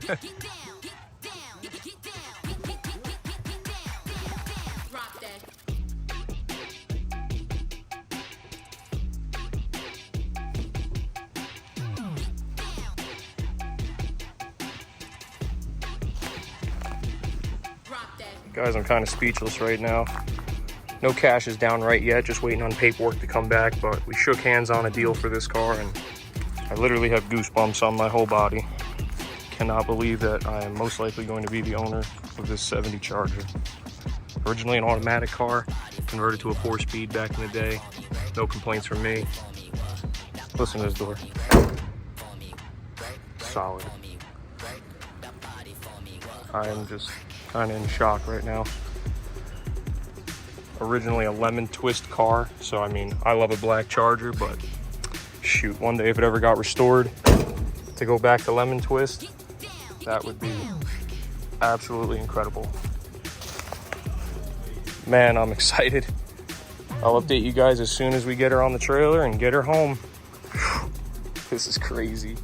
Guys, I'm kind of speechless right now. No cash is down right yet, just waiting on paperwork to come back, but we shook hands on a deal for this car and I literally have goosebumps on my whole body. Cannot believe that I am most likely going to be the owner of this 70 Charger. Originally an automatic car, converted to a 4-speed back in the day. No complaints from me. Listen to this door. Solid. I am just kind of in shock right now. Originally a lemon twist car, so I mean, I love a black Charger, but shoot, one day if it ever got restored to go back to lemon twist, that would be absolutely incredible. Man, I'm excited. I'll update you guys as soon as we get her on the trailer and get her home. This is crazy.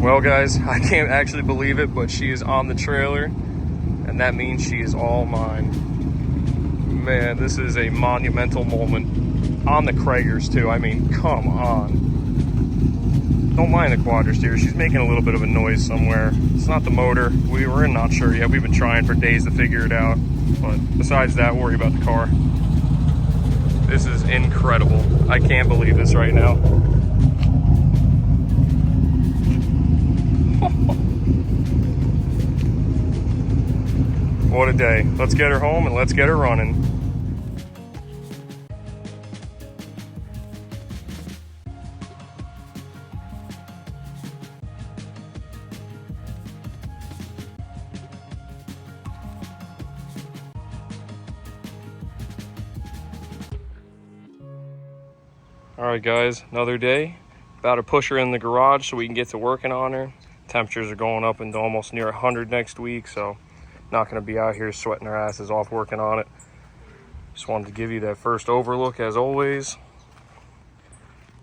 Well guys, I can't actually believe it, but she is on the trailer, and that means she is all mine. Man, this is a monumental moment. On the Cragars too, I mean, come on. Don't mind the quadra steer, she's making a little bit of a noise somewhere. It's not the motor, we're not sure yet. We've been trying for days to figure it out, but besides that, worry about the car. This is incredible. I can't believe this right now. What a day. Let's get her home and let's get her running. All right guys, another day. About to push her in the garage so we can get to working on her. Temperatures are going up into almost near 100 next week, so not going to be out here sweating our asses off working on it. Just wanted to give you that first overlook as always.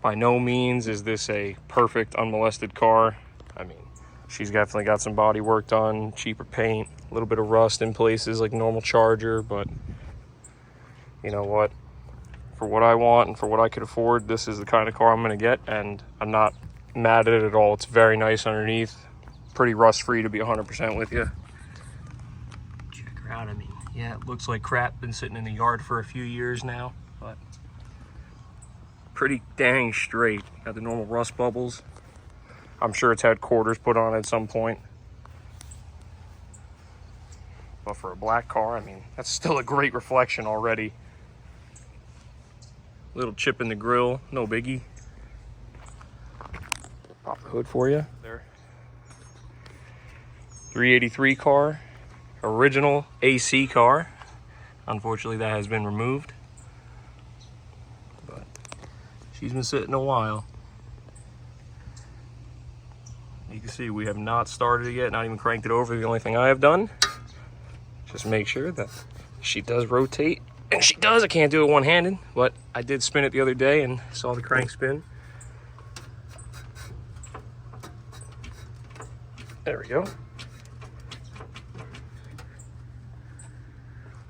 By no means is this a perfect unmolested car. I mean, she's definitely got some body work done, cheaper paint, a little bit of rust in places like normal Charger, but you know what? For what I want and for what I could afford, this is the kind of car I'm going to get, and I'm not mad at it at all. It's very nice underneath, pretty rust free to be 100% with you. Check her out. I mean, yeah, it looks like crap, been sitting in the yard for a few years now, but pretty dang straight. Got the normal rust bubbles. I'm sure it's had quarters put on at some point, but for a black car, I mean, that's still a great reflection already. Little chip in the grill, no biggie. Pop the hood for you there. 383 car, original AC car. Unfortunately, that has been removed, but she's been sitting a while. You can see we have not started it yet, not even cranked it over. The only thing I have done, just make sure that she does rotate. And she does. I can't do it one-handed, but I did spin it the other day and saw the crank spin. There we go.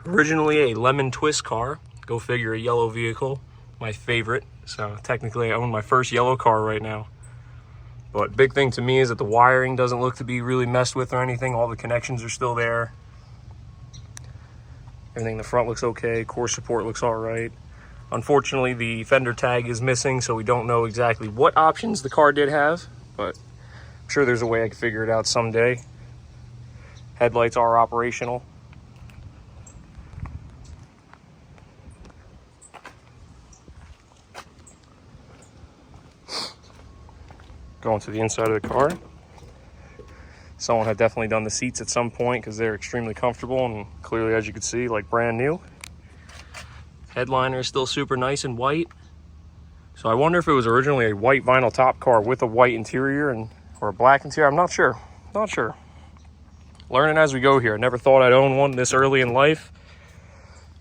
Originally a lemon twist car. Go figure, a yellow vehicle. My favorite. So technically I own my first yellow car right now. But big thing to me is that the wiring doesn't look to be really messed with or anything. All the connections are still there. Everything in the front looks okay. Core support looks all right. Unfortunately, the fender tag is missing, so we don't know exactly what options the car did have, but I'm sure there's a way I can figure it out someday. Headlights are operational. Going to the inside of the car. Someone had definitely done the seats at some point because they're extremely comfortable and clearly, as you can see, like brand new. Headliner is still super nice and white. So I wonder if it was originally a white vinyl top car with a white interior or a black interior. I'm not sure. Not sure. Learning as we go here. I never thought I'd own one this early in life.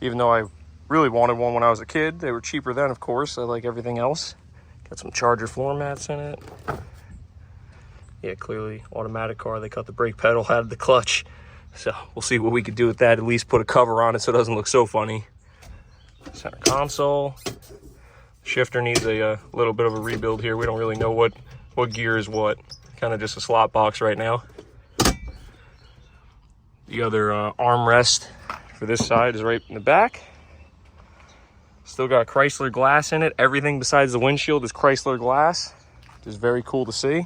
Even though I really wanted one when I was a kid. They were cheaper then, of course, like everything else. Got some Charger floor mats in it. Yeah, clearly automatic car. They cut the brake pedal out of the clutch. So we'll see what we could do with that. At least put a cover on it so it doesn't look so funny. Center console. Shifter needs a little bit of a rebuild here. We don't really know what gear is what. Kind of just a slot box right now. The other armrest for this side is right in the back. Still got Chrysler glass in it. Everything besides the windshield is Chrysler glass, which is very cool to see.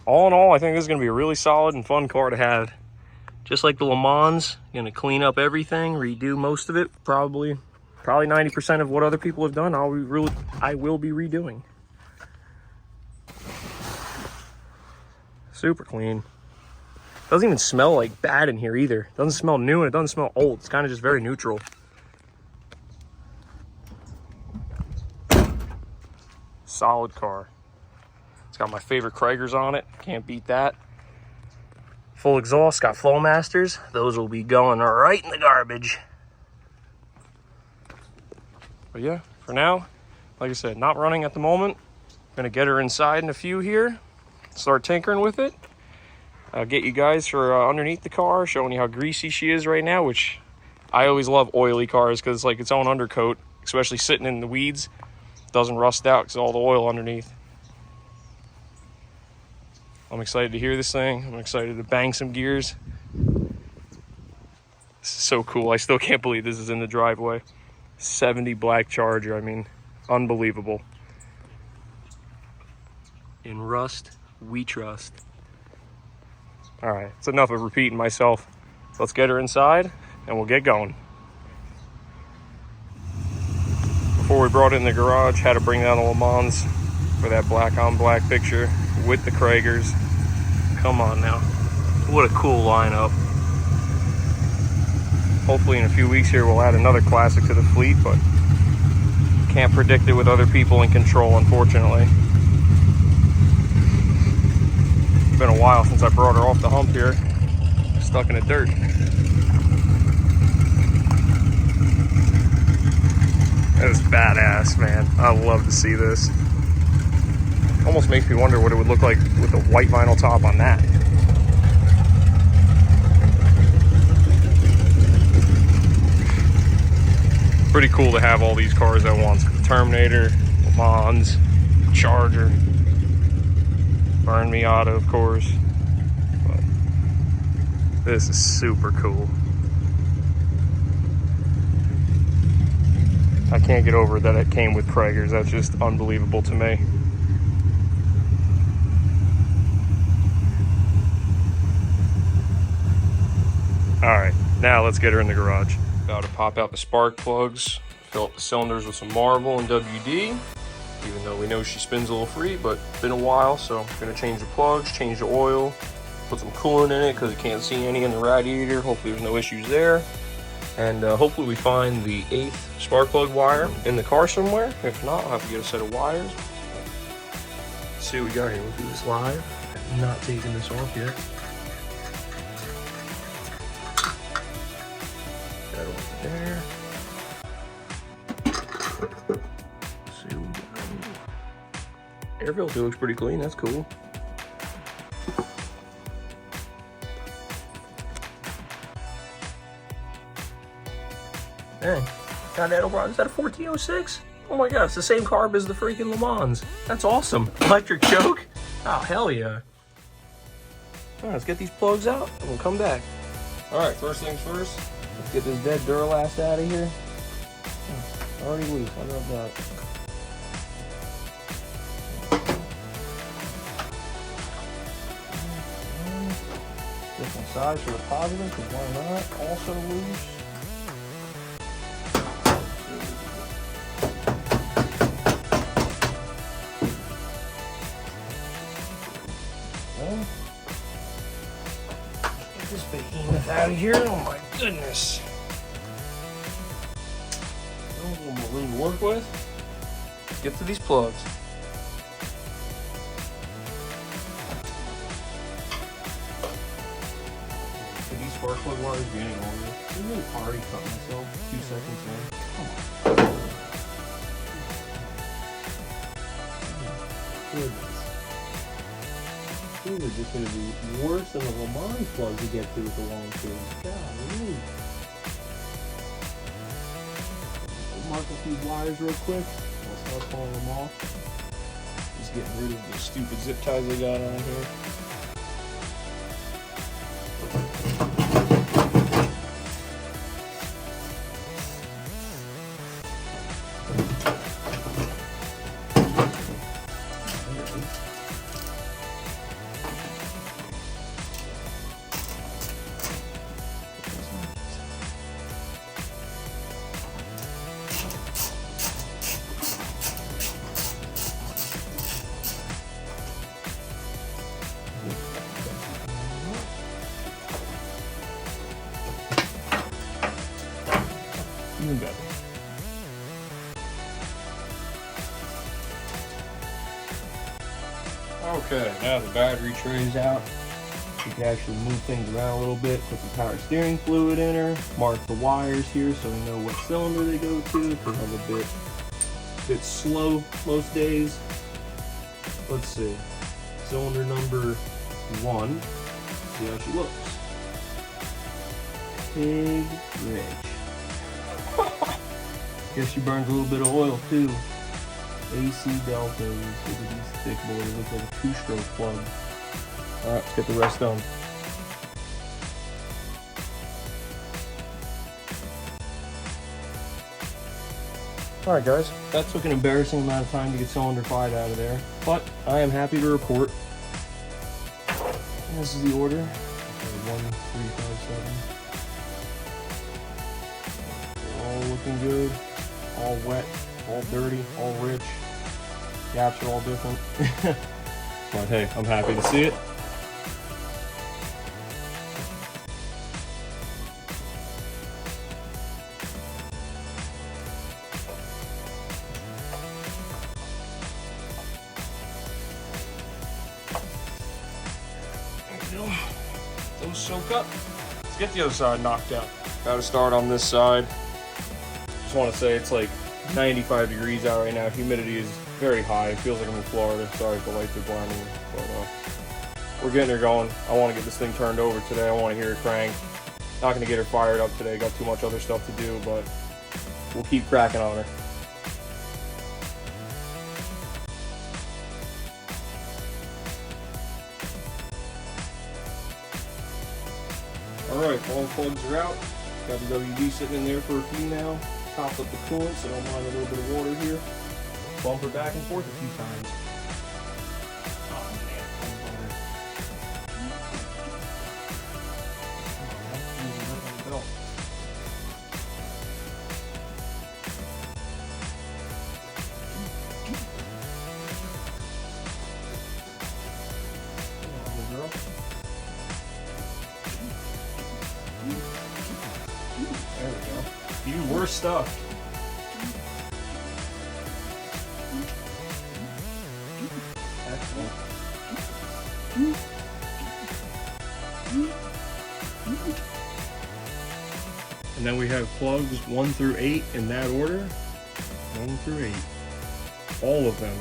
All in all, I think this is going to be a really solid and fun car to have. Just like the Le Mans, going to clean up everything, redo most of it. Probably 90% of what other people have done, I will be redoing. Super clean. Doesn't even smell like bad in here either. Doesn't smell new and it doesn't smell old. It's kind of just very neutral. Solid car. It's got my favorite Kragers on it. Can't beat that. Full exhaust, got Flowmasters. Those will be going right in the garbage. But yeah, for now, like I said, not running at the moment. Gonna get her inside in a few here. Start tinkering with it. I'll get you guys for underneath the car, showing you how greasy she is right now, which I always love oily cars because it's like its own undercoat, especially sitting in the weeds. Doesn't rust out because all the oil underneath. I'm excited to hear this thing. I'm excited to bang some gears. This is so cool. I still can't believe this is in the driveway. 70 black Charger. I mean, unbelievable. In rust, we trust. All right, it's enough of repeating myself. Let's get her inside and we'll get going. Before we brought it in the garage, had to bring down the Le Mans for that black on black picture with the Kragers. Come on now. What a cool lineup. Hopefully in a few weeks here we'll add another classic to the fleet, but can't predict it with other people in control, unfortunately. It's been a while since I brought her off the hump here. Stuck in the dirt. That is badass, man. I love to see this. Almost makes me wonder what it would look like with a white vinyl top on that. Pretty cool to have all these cars at once. Terminator, Le Mans, Charger, Burn Miata, of course. But this is super cool. I can't get over that it came with Kragers. That's just unbelievable to me. All right, now let's get her in the garage. About to pop out the spark plugs, fill up the cylinders with some Marvel and WD, even though we know she spins a little free, but it's been a while, so I'm gonna change the plugs, change the oil, put some coolant in it because you can't see any in the radiator. Hopefully there's no issues there. And hopefully we find the 8th spark plug wire in the car somewhere. If not, I'll have to get a set of wires. Let's see what we got here. We'll do this live. I'm not taking this off yet. That over there. Let's see what we got. Air filter looks pretty clean, that's cool. Hey, got that over. Is that a 1406? Oh my god, it's the same carb as the freaking Le Mans. That's awesome. Electric choke? Oh, hell yeah. Alright, let's get these plugs out and we'll come back. Alright, first things first, let's get this dead Duralast out of here. Oh, already loose, I love that. Different size for the positive, because why not? Also loose. Get this behemoth out of here. Oh my goodness. A little more room to work with. Let's get to these plugs. Could these spark plug wires be any longer? I'm really already cut myself 2 seconds in. Come on. Goodness. These are just going to be worse than the Le Mans plug to get to with the long tube. Golly. I'll mark a few wires real quick. I'll start pulling them off. Just getting rid of the stupid zip ties they got on here. Even better. Okay, now the battery tray's out. You can actually move things around a little bit, put some power steering fluid in her, mark the wires here so we know what cylinder they go to, because I'm a bit slow most days. Let's see. Cylinder number 1. See how she looks. Pig rich. Guess she burns a little bit of oil too. AC deltas. Look at these thick boys. Look like a 2-stroke plug. Alright, let's get the rest done. Alright guys, that took an embarrassing amount of time to get cylinder 5 out of there. But I am happy to report. This is the order. 1357. All looking good. All wet, all dirty, all rich. Gaps are all different. But hey, I'm happy to see it. There we go. Those soak up. Let's get the other side knocked out. Got to start on this side. Just want to say it's like 95 degrees out right now. Humidity is very high. It feels like I'm in Florida. Sorry if the lights are blinding me, but we're getting her going. I want to get this thing turned over today. I want to hear it crank. Not going to get her fired up today. Got too much other stuff to do, but we'll keep cracking on her. Alright, all plugs are out. Got the WD sitting in there for a few now. Topped up the coolant, so I don't mind a little bit of water here. Bump her back and forth a few times. Oh man, there we go. You were stuck. Excellent. And then we have plugs 1 through 8 in that order. 1 through 8. All of them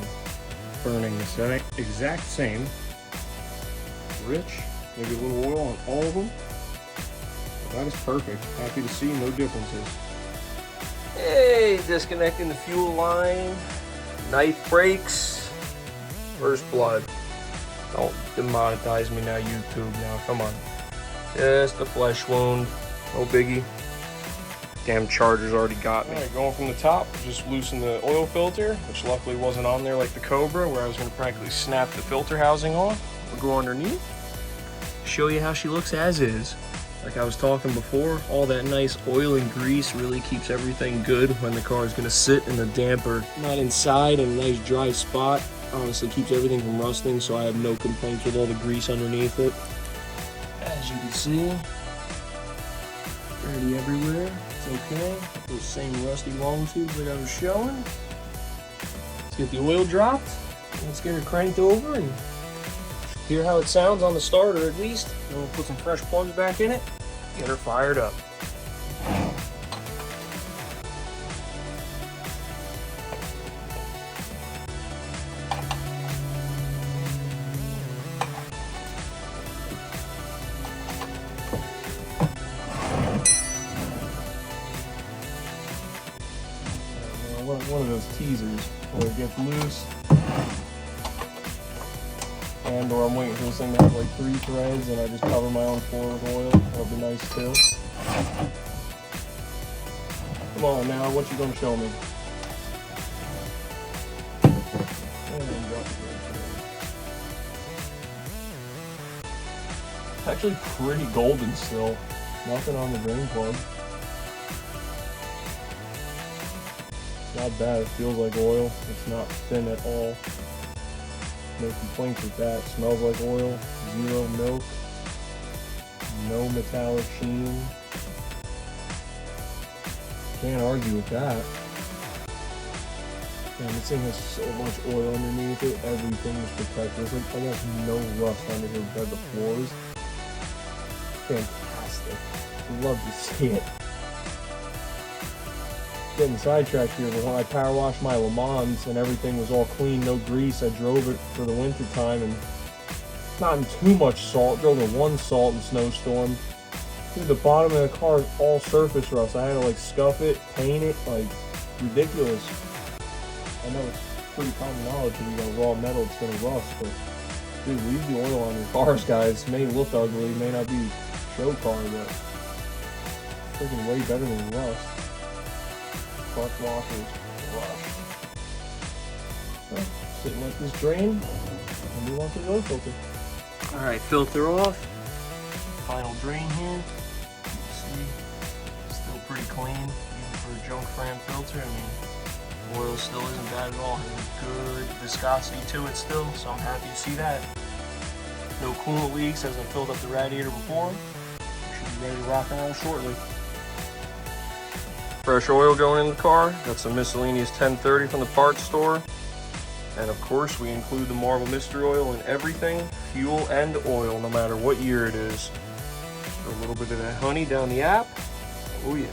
burning the exact same. Rich, maybe a little oil on all of them. But that is perfect. Happy to see no differences. Hey, disconnecting the fuel line. Knife breaks. First blood. Don't demonetize me now, YouTube. Now, come on. Just a flesh wound. No biggie. Damn Charger's already got me. All right, going from the top, just loosen the oil filter, which luckily wasn't on there like the Cobra, where I was gonna practically snap the filter housing off. We'll go underneath, show you how she looks as is. Like I was talking before, all that nice oil and grease really keeps everything good when the car is gonna sit in the damper, not inside in a nice dry spot. Honestly, keeps everything from rusting, so I have no complaints with all the grease underneath it. As you can see, dirty everywhere. It's okay. Those same rusty long tubes that I was showing. Let's get the oil dropped. Let's get her cranked over and hear how it sounds on the starter at least. Then we'll put some fresh plugs back in it. Get her fired up. One of those teasers where it gets loose, or I'm waiting for this thing to have like 3 threads and I just cover my own floor with oil. That'll be nice too. Come on now, what you gonna show me? It's actually pretty golden still. Nothing on the drain plug. Not bad, it feels like oil. It's not thin at all. No complaints with that. Smells like oil, 0 milk, no metallic sheen. Can't argue with that. And this thing has so much oil underneath it, everything is protected. There's like almost no rust under here by the floors. Fantastic. Love to see it. Getting sidetracked here, but when I power washed my Le Mans and everything was all clean, no grease, I drove it for the winter time and not in too much salt, drove in 1 salt and snowstorm. Dude, the bottom of the car is all surface rust. I had to like scuff it, paint it, like ridiculous. I know it's pretty common knowledge that you got raw metal, it's gonna rust, but dude, leave the oil on your cars, guys. It may look ugly, it may not be show car, but it's freaking way better than rust. Clutch washers, rush. So, sitting like this drain, and move on to the oil filter. Alright, filter off. Final drain here. You see, still pretty clean, even for a junk Fram filter. I mean, oil still isn't bad at all. Has good viscosity to it still, so I'm happy to see that. No coolant leaks, hasn't filled up the radiator before. Should be ready to rock and roll shortly. Fresh oil going in the car. Got some miscellaneous 1030 from the parts store. And of course, we include the Marvel Mystery Oil in everything, fuel and oil, no matter what year it is. A little bit of that honey down the app. Oh yeah.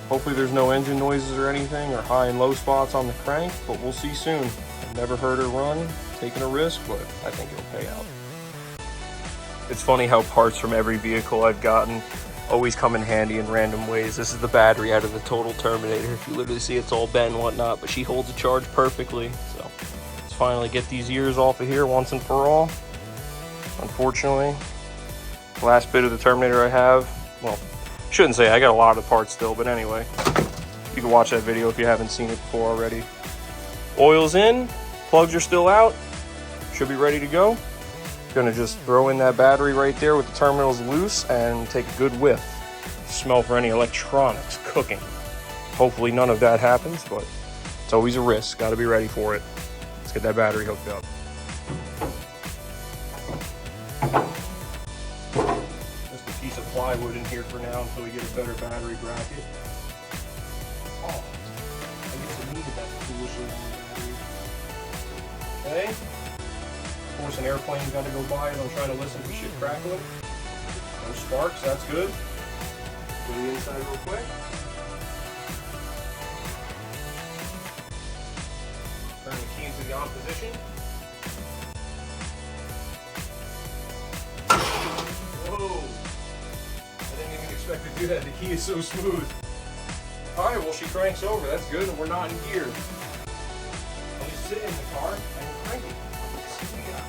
Hopefully there's no engine noises or anything, or high and low spots on the crank, but we'll see soon. I've never heard her run, taking a risk, but I think it'll pay out. It's funny how parts from every vehicle I've gotten always come in handy in random ways. This is the battery out of the Total Terminator. You literally see it's all bent and whatnot, but she holds a charge perfectly. So let's finally get these ears off of here once and for all. Unfortunately, the last bit of the Terminator I have, well, shouldn't say, I got a lot of the parts still, but anyway, you can watch that video if you haven't seen it before already. Oil's in, plugs are still out, should be ready to go. Gonna just throw in that battery right there with the terminals loose and take a good whiff. Smell for any electronics cooking. Hopefully none of that happens, but it's always a risk. Gotta be ready for it. Let's get that battery hooked up. Just a piece of plywood in here for now until we get a better battery bracket. Oh, I guess I needed that foolishly long battery. Okay. Of course, an airplane's got to go by as I'm trying to listen for shit crackling. No sparks, that's good. Go to the inside real quick. the on position. Whoa! I didn't even expect to do that. The key is so smooth. Alright, well she cranks over. That's good, and we're not in gear. Let me sit in the car and crank it. Let's see what we got.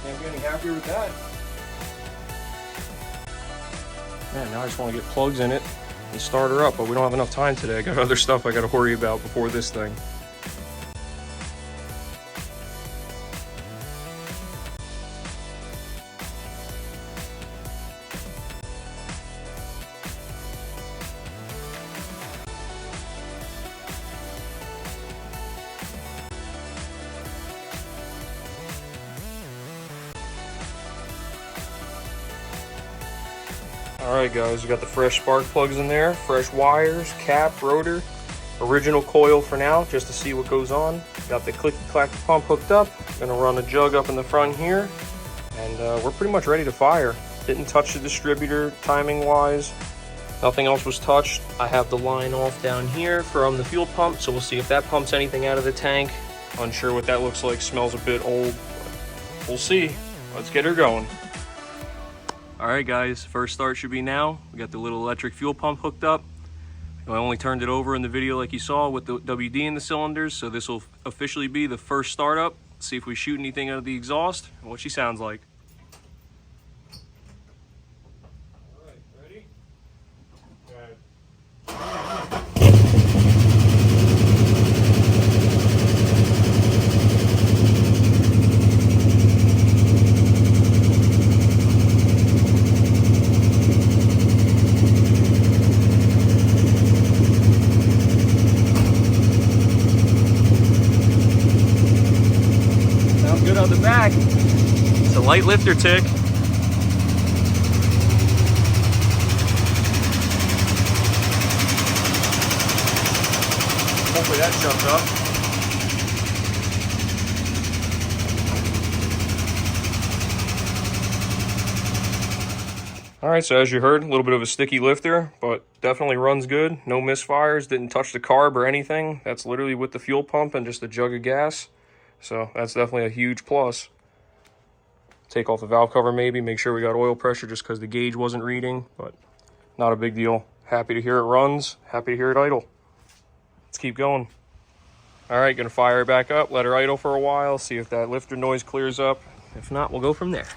Can't be any happier with that. Man, now I just want to get plugs in it and start her up, but we don't have enough time today. I got other stuff I got to worry about before this thing. Alright guys, we got the fresh spark plugs in there, fresh wires, cap, rotor, original coil for now, just to see what goes on. Got the clicky-clacky pump hooked up, gonna run a jug up in the front here, and we're pretty much ready to fire. Didn't touch the distributor timing wise, nothing else was touched. I have the line off down here from the fuel pump, so we'll see if that pumps anything out of the tank. Unsure what that looks like, smells a bit old, but we'll see. Let's get her going. Alright guys, first start should be now. We got the little electric fuel pump hooked up. I only turned it over in the video like you saw with the WD in the cylinders, so this will officially be the first startup. See if we shoot anything out of the exhaust and what she sounds like. Alright, ready? Good. Good on the back. It's a light lifter tick. Hopefully that jumps up. Alright, so as you heard, a little bit of a sticky lifter, but definitely runs good. No misfires, didn't touch the carb or anything. That's literally with the fuel pump and just a jug of gas. So that's definitely a huge plus. Take off the valve cover maybe, make sure we got oil pressure just because the gauge wasn't reading, but not a big deal. Happy to hear it runs, happy to hear it idle. Let's keep going. All right, gonna fire it back up, let her idle for a while, see if that lifter noise clears up. If not, we'll go from there.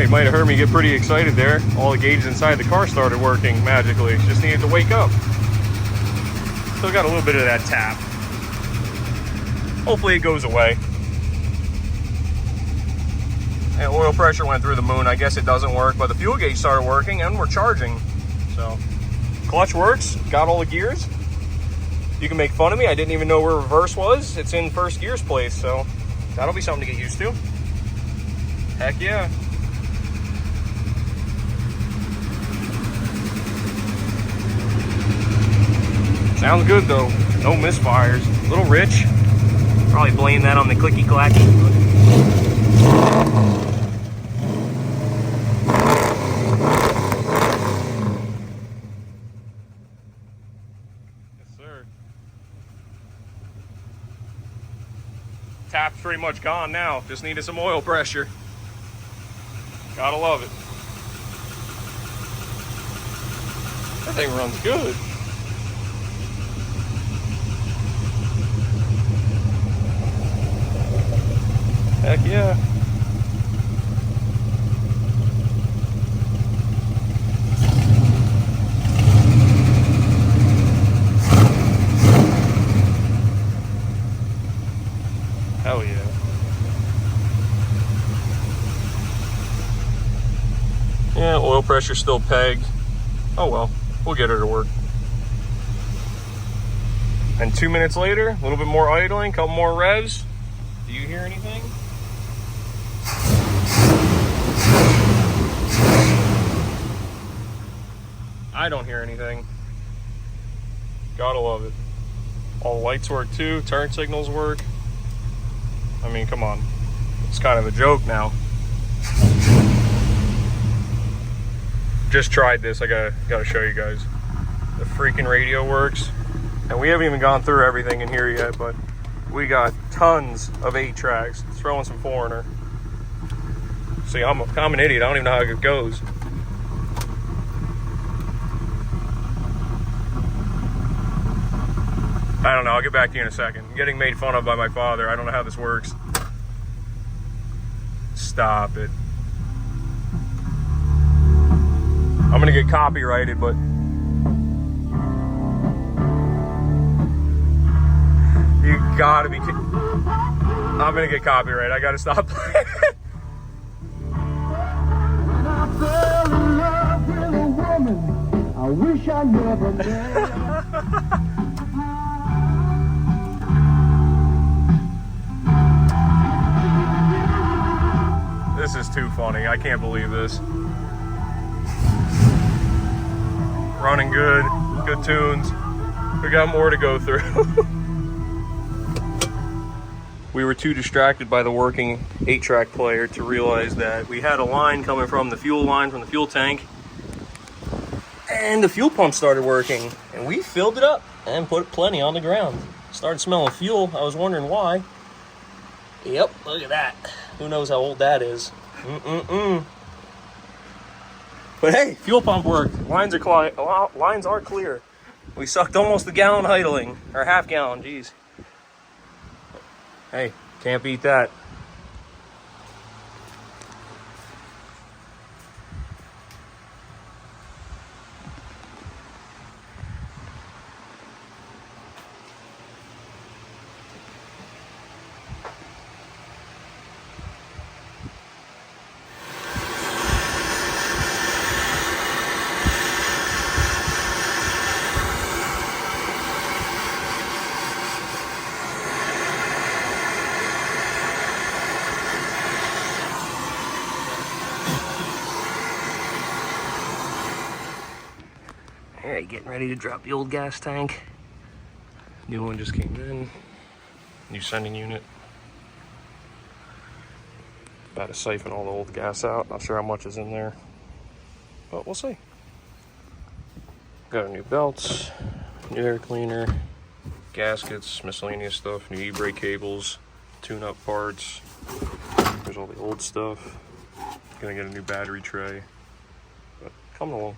You might have heard me get pretty excited there. All the gauges inside the car started working magically. Just needed to wake up. Still got a little bit of that tap. Hopefully it goes away. And oil pressure went through the moon. I guess it doesn't work, but the fuel gauge started working and we're charging. So clutch works, got all the gears. You can make fun of me. I didn't even know where reverse was. It's in first gears place, so that'll be something to get used to. Heck yeah. Sounds good though, no misfires. A little rich. Probably blame that on the clicky clacky. Yes, sir. Tap's pretty much gone now. Just needed some oil pressure. Gotta love it. That thing runs good. Heck yeah. Hell yeah. Yeah, oil pressure still pegged. Oh well, we'll get her to work. And 2 minutes later, a little bit more idling, couple more revs. Do you hear anything? I don't hear anything. Gotta love it. All the lights work too, turn signals work. I mean, come on. It's kind of a joke now. Just tried this. I gotta show you guys. The freaking radio works. And we haven't even gone through everything in here yet, but we got tons of 8-tracks. Throwing some Foreigner. See, I'm an idiot. I don't even know how it goes. I don't know. I'll get back to you in a second. I'm getting made fun of by my father. I don't know how this works. Stop it. I'm gonna get copyrighted, but you gotta be kidding. I'm gonna get copyrighted. I gotta stop playing. When I fell in love with a woman, I wish I never met. This is too funny. I can't believe this. Running good, good tunes. We got more to go through. We were too distracted by the working 8-track player to realize that we had a line coming from the fuel line from the fuel tank, and the fuel pump started working, and we filled it up and put plenty on the ground. Started smelling fuel. I was wondering why. Yep, look at that. Who knows how old that is? But hey, fuel pump worked. Lines are clear. We sucked almost a gallon idling, or half gallon, geez. Hey, can't beat that. Alright, getting ready to drop the old gas tank. New one just came in. New sending unit. About to siphon all the old gas out. Not sure how much is in there, but we'll see. Got a new belts, new air cleaner, gaskets, miscellaneous stuff, new e-brake cables, tune-up parts. There's all the old stuff. Gonna get a new battery tray, but coming along.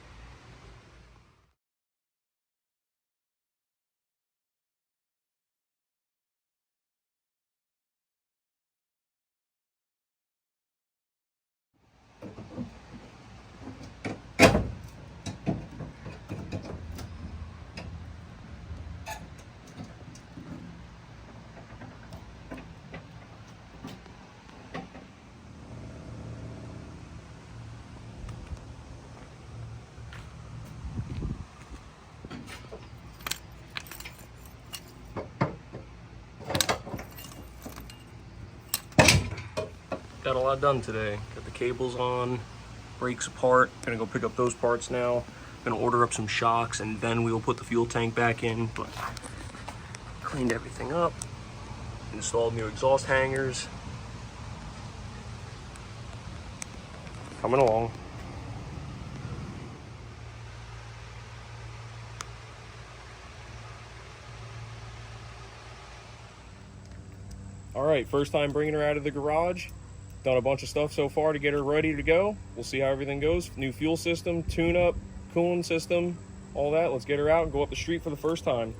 Got a lot done today. Got the cables on, brakes apart. Gonna go pick up those parts now. Gonna order up some shocks and then we'll put the fuel tank back in. But cleaned everything up. Installed new exhaust hangers. Coming along. All right, first time bringing her out of the garage. Done a bunch of stuff so far to get her ready to go. We'll see how everything goes. New fuel system, tune-up, cooling system, all that. Let's get her out and go up the street for the first time.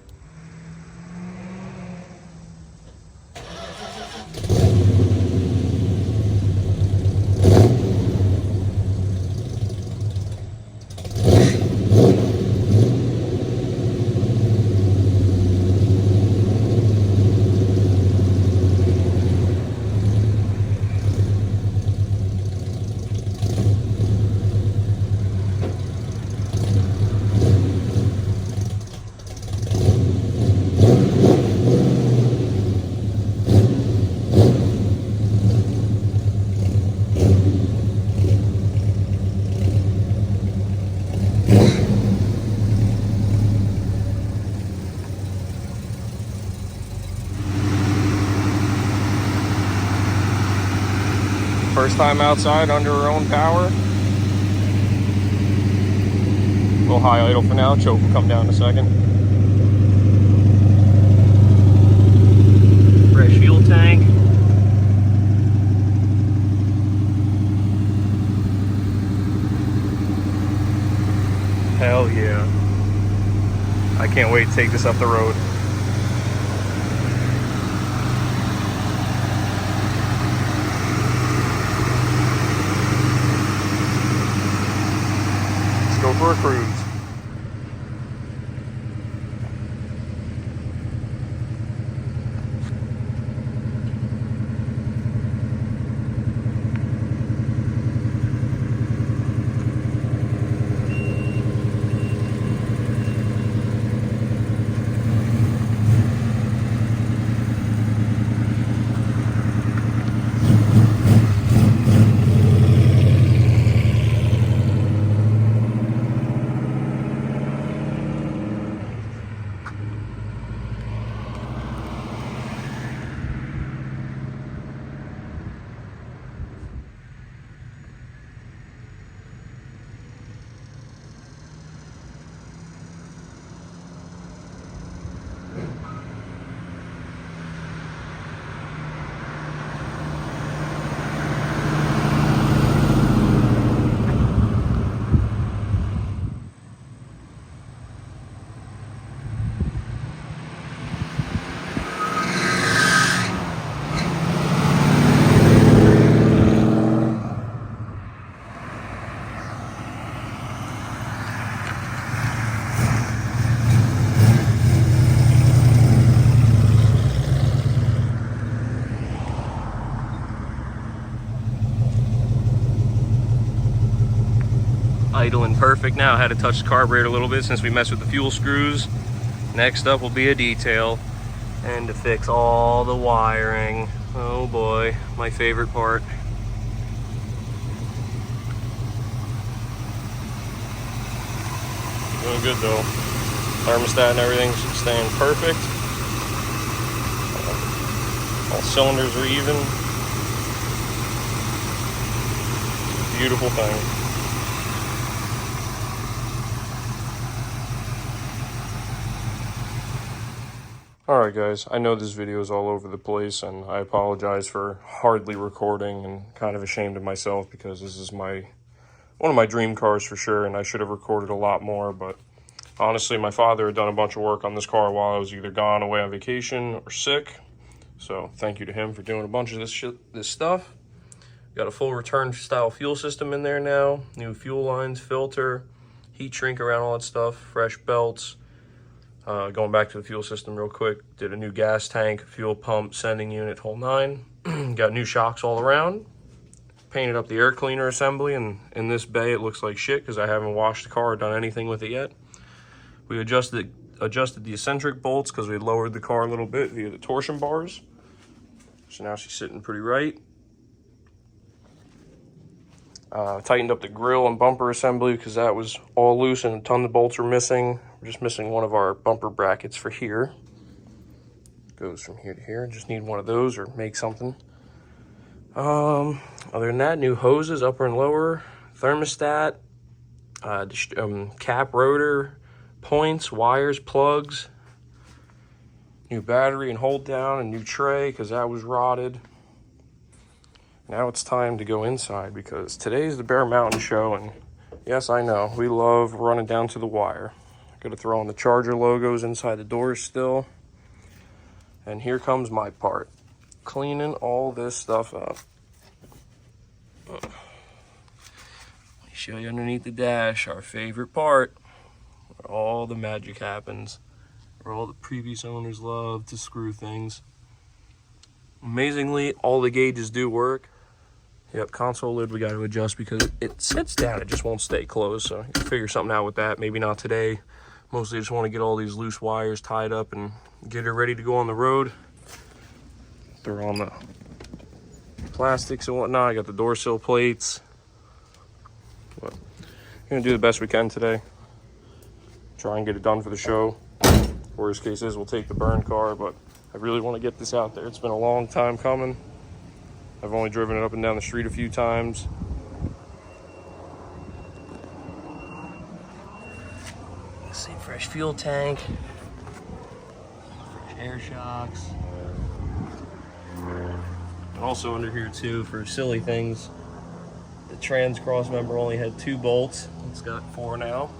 First time outside under her own power. A little high idle for now. Choke will come down in a second. Fresh fuel tank. Hell yeah. I can't wait to take this up the road. Go for a cruise. Idling perfect now. Had to touch the carburetor a little bit since we messed with the fuel screws. Next up will be a detail and to fix all the wiring. Oh boy, my favorite part. Doing good though. Thermostat and everything should stand perfect. All cylinders are even. Beautiful thing. Alright guys, I know this video is all over the place and I apologize for hardly recording and kind of ashamed of myself because this is one of my dream cars for sure and I should have recorded a lot more, but honestly my father had done a bunch of work on this car while I was either gone away on vacation or sick, so thank you to him for doing a bunch of this stuff. Got a full return style fuel system in there now, new fuel lines, filter, heat shrink around all that stuff, fresh belts. Going back to the fuel system real quick, did a new gas tank, fuel pump, sending unit, whole nine. Got new shocks all around. Painted up the air cleaner assembly, and in this bay it looks like shit because I haven't washed the car or done anything with it yet. We adjusted the eccentric bolts because we lowered the car a little bit via the torsion bars. So now she's sitting pretty right. Tightened up the grill and bumper assembly because that was all loose and a ton of bolts were missing. We're just missing one of our bumper brackets for here. Goes from here to here. Just need one of those or make something. Other than that, new hoses, upper and lower, thermostat, cap rotor, points, wires, plugs. New battery and hold down, and new tray because that was rotted. Now it's time to go inside because today's the Bear Mountain show, and yes, I know, we love running down to the wire. Gotta throw on the Charger logos inside the doors still. And here comes my part. Cleaning all this stuff up. Let me show you underneath the dash, our favorite part, where all the magic happens, where all the previous owners love to screw things. Amazingly, all the gauges do work. Yep, console lid we got to adjust because it sits down, it just won't stay closed, so you can figure something out with that. Maybe not today. Mostly just want to get all these loose wires tied up and get her ready to go on the road. Throw on the plastics and whatnot. I got the door sill plates. But we're gonna do the best we can today. Try and get it done for the show. Worst case is we'll take the burn car, but I really want to get this out there. It's been a long time coming. I've only driven it up and down the street a few times. See, fresh fuel tank, fresh air shocks. And also under here too, for silly things, the trans cross member only had 2 bolts. It's got 4 now.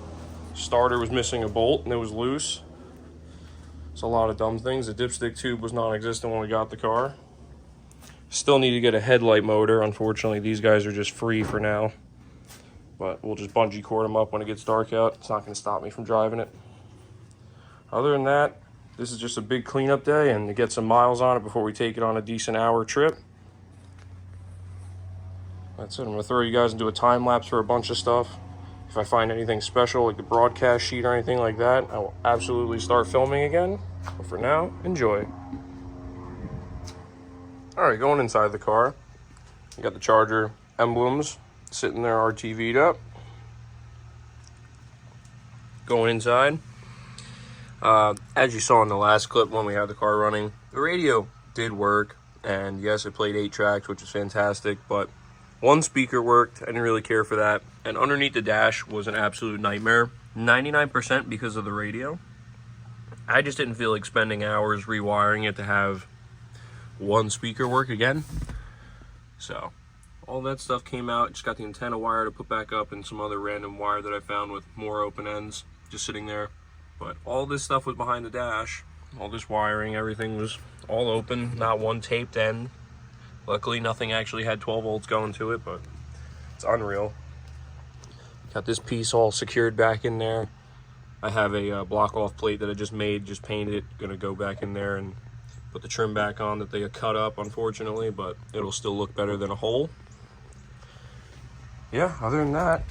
Starter was missing a bolt and it was loose. It's a lot of dumb things. The dipstick tube was non-existent when we got the car. Still need to get a headlight motor. Unfortunately, these guys are just free for now. But we'll just bungee cord them up when it gets dark out. It's not going to stop me from driving it. Other than that, this is just a big cleanup day and to get some miles on it before we take it on a decent hour trip. That's it. I'm going to throw you guys into a time lapse for a bunch of stuff. If I find anything special, like the broadcast sheet or anything like that, I will absolutely start filming again. But for now, enjoy. Alright, going inside the car. You got the Charger emblems sitting there RTV'd up. Going inside. As you saw in the last clip when we had the car running, the radio did work. And yes, it played 8 tracks, which is fantastic. But one speaker worked. I didn't really care for that. And underneath the dash was an absolute nightmare. 99% because of the radio. I just didn't feel like spending hours rewiring it to have one speaker work again. So all that stuff came out. Just got the antenna wire to put back up and some other random wire that I found with more open ends just sitting there. But all this stuff was behind the dash. All this wiring, everything was all open, not one taped end. Luckily nothing actually had 12 volts going to it, but it's unreal. Got this piece all secured back in there. I have a block off plate that I just made, just painted it. Gonna go back in there and put the trim back on that they cut up, unfortunately, but it'll still look better than a hole. Yeah, other than that,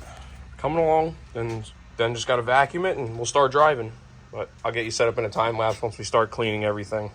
coming along, and then just got to vacuum it and we'll start driving. But I'll get you set up in a time lapse once we start cleaning everything.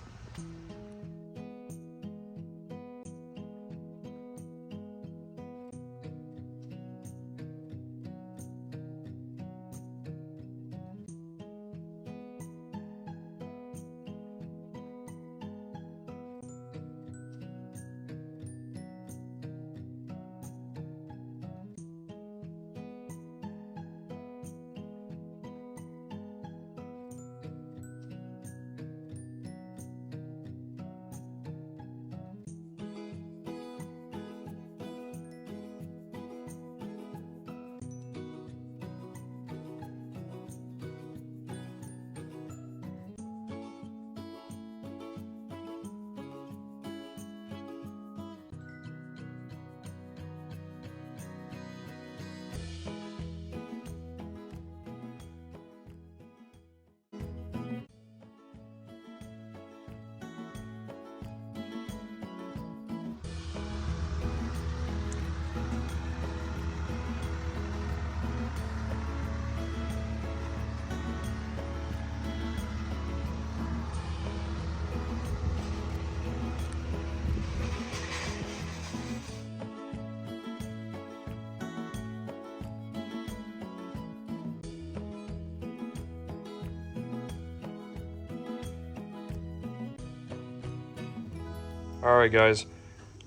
All right, guys,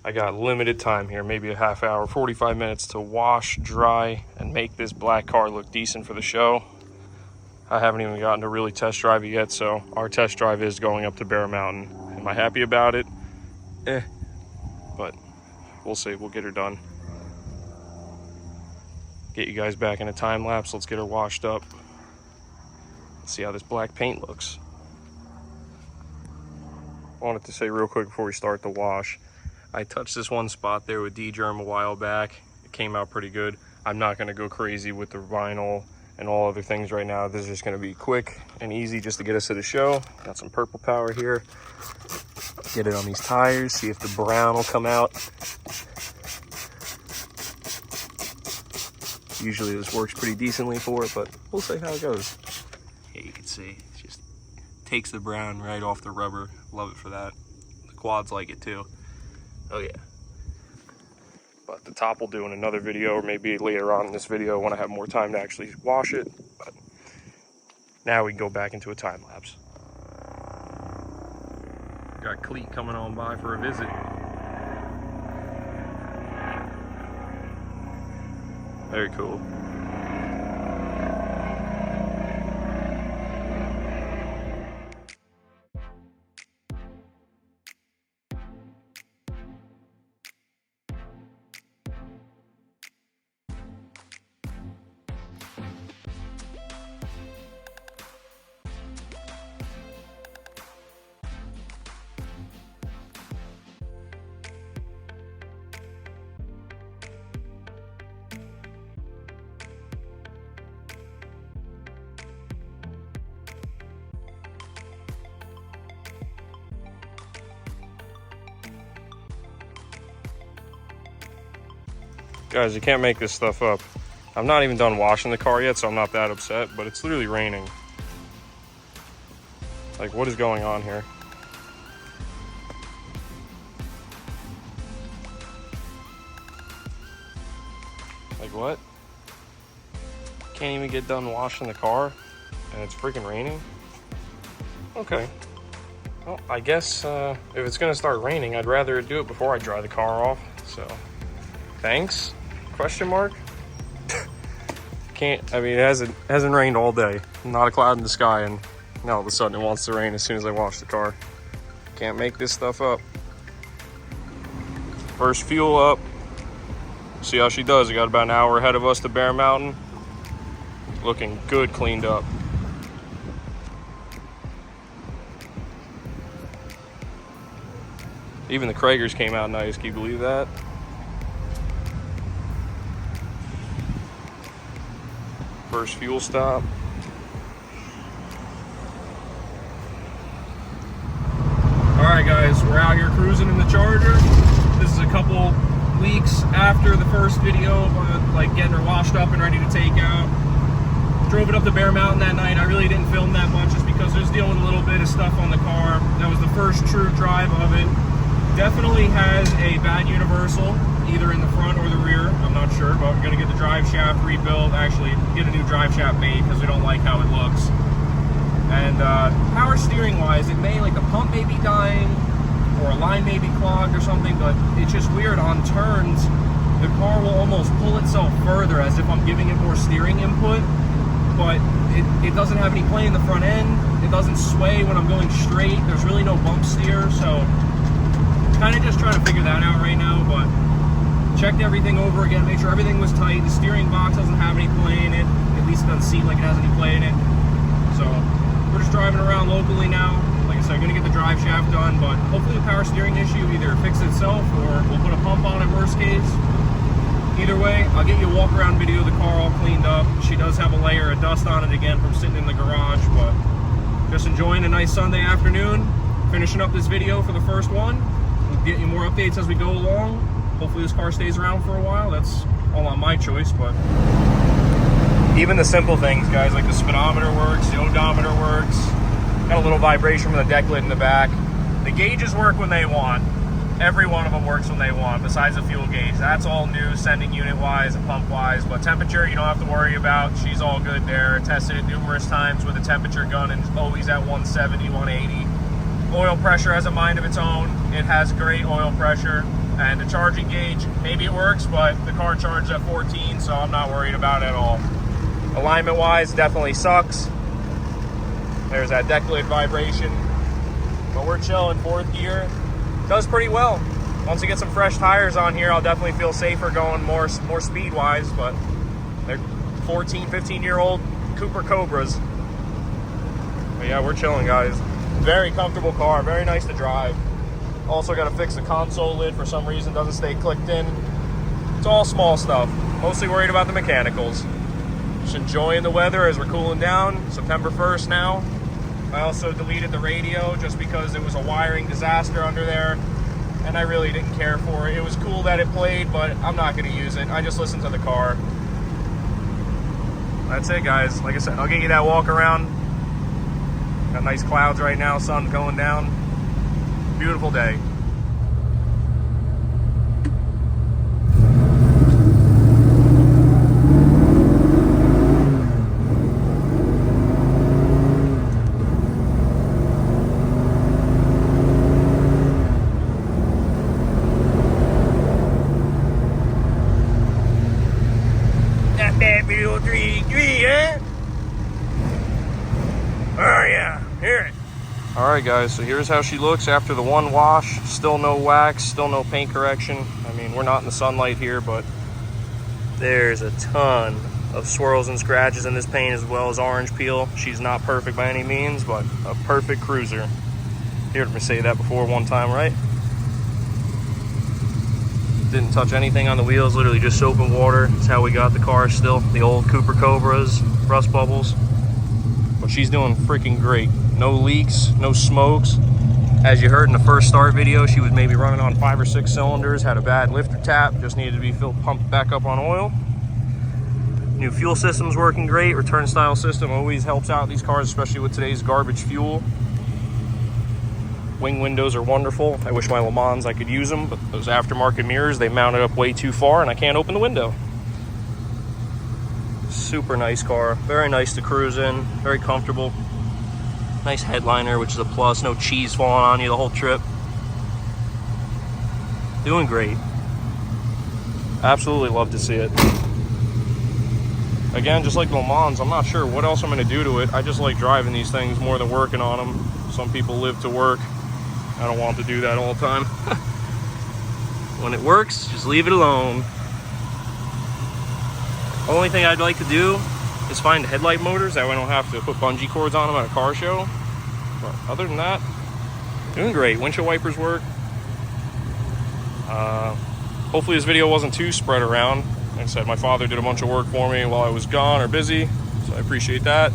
I got limited time here, maybe a half hour, 45 minutes to wash, dry, and make this black car look decent for the show. I haven't even gotten to really test drive it yet, so our test drive is going up to Bear Mountain. Am I happy about it? But we'll see. We'll get her done. Get you guys back in a time lapse. Let's get her washed up. Let's see how this black paint looks. I wanted to say real quick before we start the wash, I touched this one spot there with D-Germ a while back. It came out pretty good. I'm not going to go crazy with the vinyl and all other things right now. This is just going to be quick and easy just to get us to the show. Got some purple power here. Get it on these tires, see if the brown will come out. Usually this works pretty decently for it, but we'll see how it goes. Yeah, you can see it just takes the brown right off the rubber. Love it for that. The quads like it too. Oh yeah. But the top will do in another video, or maybe later on in this video when I have more time to actually wash it. But now we can go back into a time lapse. Got Cleet coming on by for a visit. Very cool. Guys, you can't make this stuff up. I'm not even done washing the car yet, so I'm not that upset, but it's literally raining. Like, what is going on here? Like, what? Can't even get done washing the car, and it's freaking raining? Okay. Well, I guess if it's gonna start raining, I'd rather do it before I dry the car off, so thanks? Question mark? Can't, I mean, it hasn't rained all day. Not a cloud in the sky, and now all of a sudden it wants to rain as soon as I wash the car. Can't make this stuff up. First fuel up. See how she does. We got about an hour ahead of us to Bear Mountain. Looking good cleaned up. Even the Kragers came out nice. Can you believe that? First fuel stop. All right, guys, we're out here cruising in the Charger. This is a couple weeks after the first video of like getting her washed up and ready to take out. Drove it up to Bear Mountain that night. I really didn't film that much just because there's dealing with a little bit of stuff on the car. That was the first true drive of it. Definitely has a bad universal, either in the front or the rear. I'm not sure, but we're gonna get the drive shaft rebuilt. Actually, get a new drive shaft made because we don't like how it looks. And power steering wise, it may, like the pump may be dying or a line may be clogged or something, but it's just weird on turns. The car will almost pull itself further as if I'm giving it more steering input, but it doesn't have any play in the front end. It doesn't sway when I'm going straight. There's really no bump steer, so kind of just trying to figure that out right now. But checked everything over again, made sure everything was tight. The steering box doesn't have any play in it. At least it doesn't seem like it has any play in it. So we're just driving around locally now. Like I said, I'm gonna get the drive shaft done, but hopefully the power steering issue either fix itself or we'll put a pump on it worst case. Either way, I'll get you a walk around video of the car all cleaned up. She does have a layer of dust on it again from sitting in the garage, but just enjoying a nice Sunday afternoon. Finishing up this video for the first one. We'll get you more updates as we go along. Hopefully this car stays around for a while. That's all on my choice, but even the simple things, guys, like the speedometer works, the odometer works. Got a little vibration from the deck lid in the back. The gauges work when they want. Every one of them works when they want, besides the fuel gauge. That's all new, sending unit-wise and pump-wise, but temperature you don't have to worry about. She's all good there. Tested it numerous times with a temperature gun and always at 170, 180. Oil pressure has a mind of its own. It has great oil pressure. And the charging gauge, maybe it works, but the car charged at 14, so I'm not worried about it at all. Alignment-wise, definitely sucks. There's that deck lid vibration. But we're chilling. 4th gear does pretty well. Once we get some fresh tires on here, I'll definitely feel safer going more speed wise. But they're 14, 15-year-old Cooper Cobras. But yeah, we're chilling, guys. Very comfortable car, very nice to drive. Also got to fix the console lid. For some reason doesn't stay clicked in. It's all small stuff. Mostly worried about the mechanicals. Just enjoying the weather as we're cooling down. September 1st now. I also deleted the radio just because it was a wiring disaster under there, and I really didn't care for it. It was cool that it played, but I'm not going to use it. I just listen to the car. That's it, guys. Like I said, I'll get you that walk around. Got nice clouds right now, sun going down. Beautiful day. Alright guys, so here's how she looks after the one wash. Still no wax, still no paint correction. I mean, we're not in the sunlight here, but there's a ton of swirls and scratches in this paint, as well as orange peel. She's not perfect by any means, but a perfect cruiser. You heard me say that before one time, right? Didn't touch anything on the wheels, literally just soap and water. That's how we got the car still. The old Cooper Cobras, rust bubbles. But she's doing freaking great. No leaks, no smokes. As you heard in the first start video, she was maybe running on 5 or 6 cylinders, had a bad lifter tap, just needed to be pumped back up on oil. New fuel system's working great. Return style system always helps out these cars, especially with today's garbage fuel. Wing windows are wonderful. I wish my Le Mans I could use them, but those aftermarket mirrors, they mounted up way too far and I can't open the window. Super nice car, very nice to cruise in, very comfortable. Nice headliner, which is a plus. No cheese falling on you the whole trip. Doing great. Absolutely love to see it. Again, just like Le Mans, I'm not sure what else I'm going to do to it. I just like driving these things more than working on them. Some people live to work. I don't want to do that all the time. When it works, just leave it alone. Only thing I'd like to do is find headlight motors. That way I don't have to put bungee cords on them at a car show. But other than that, doing great. Windshield wipers work. Hopefully this video wasn't too spread around. Like I said, my father did a bunch of work for me while I was gone or busy, so I appreciate that.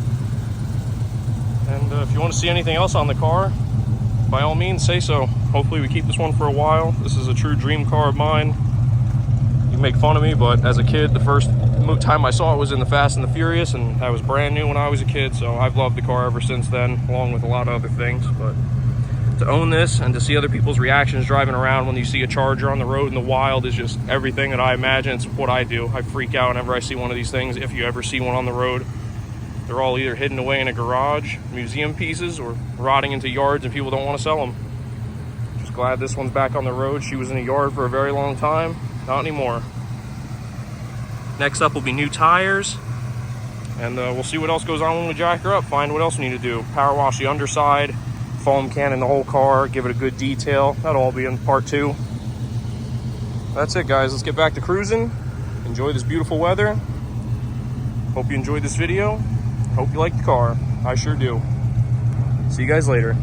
And if you want to see anything else on the car, by all means, say so. Hopefully we keep this one for a while. This is a true dream car of mine. You can make fun of me, but as a kid, the first time I saw it was in the Fast and the Furious, and I was brand new when I was a kid, so I've loved the car ever since then, along with a lot of other things. But to own this and to see other people's reactions driving around when you see a Charger on the road in the wild is just everything that I imagine. It's what I do. I freak out whenever I see one of these things. If you ever see one on the road, they're all either hidden away in a garage, museum pieces, or rotting into yards and people don't want to sell them. Just glad this one's back on the road. She was in a yard for a very long time. Not anymore. Next up will be new tires, and we'll see what else goes on when we jack her up, find what else we need to do. Power wash the underside, foam cannon the whole car, give it a good detail. That'll all be in part 2. That's it, guys. Let's get back to cruising. Enjoy this beautiful weather. Hope you enjoyed this video. Hope you like the car. I sure do. See you guys later.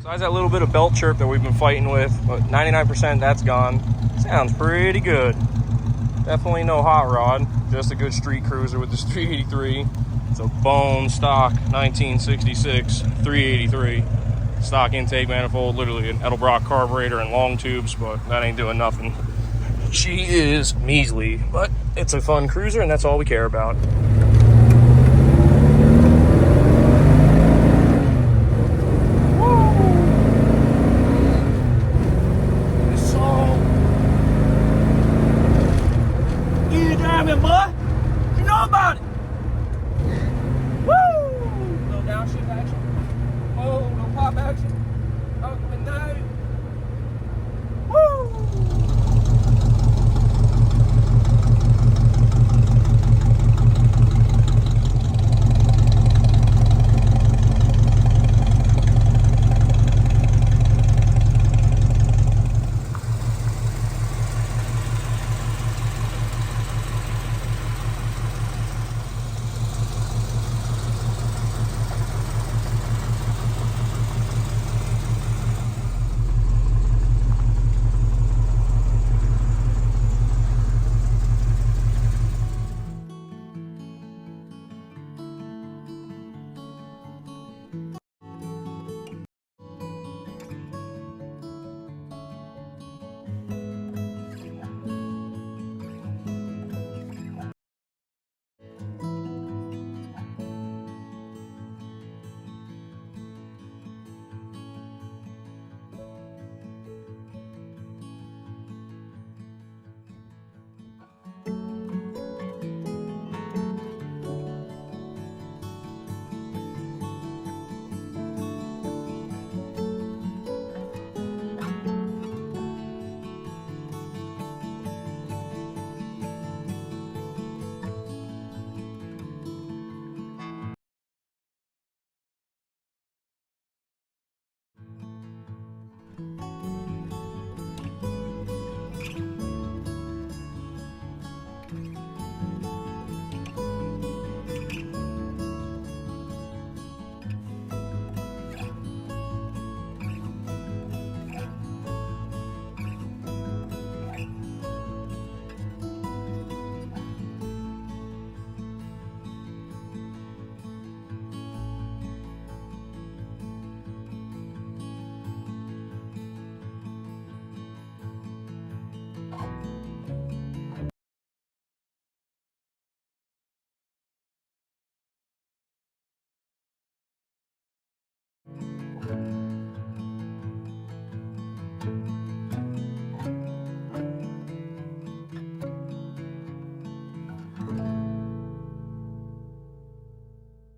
Besides that little bit of belt chirp that we've been fighting with, but 99% that's gone. Sounds pretty good. Definitely no hot rod, just a good street cruiser with this 383. It's a bone stock 1966 383. Stock intake manifold, literally an Edelbrock carburetor and long tubes, but that ain't doing nothing. She is measly, but it's a fun cruiser and that's all we care about. Action. Oh, no pop action.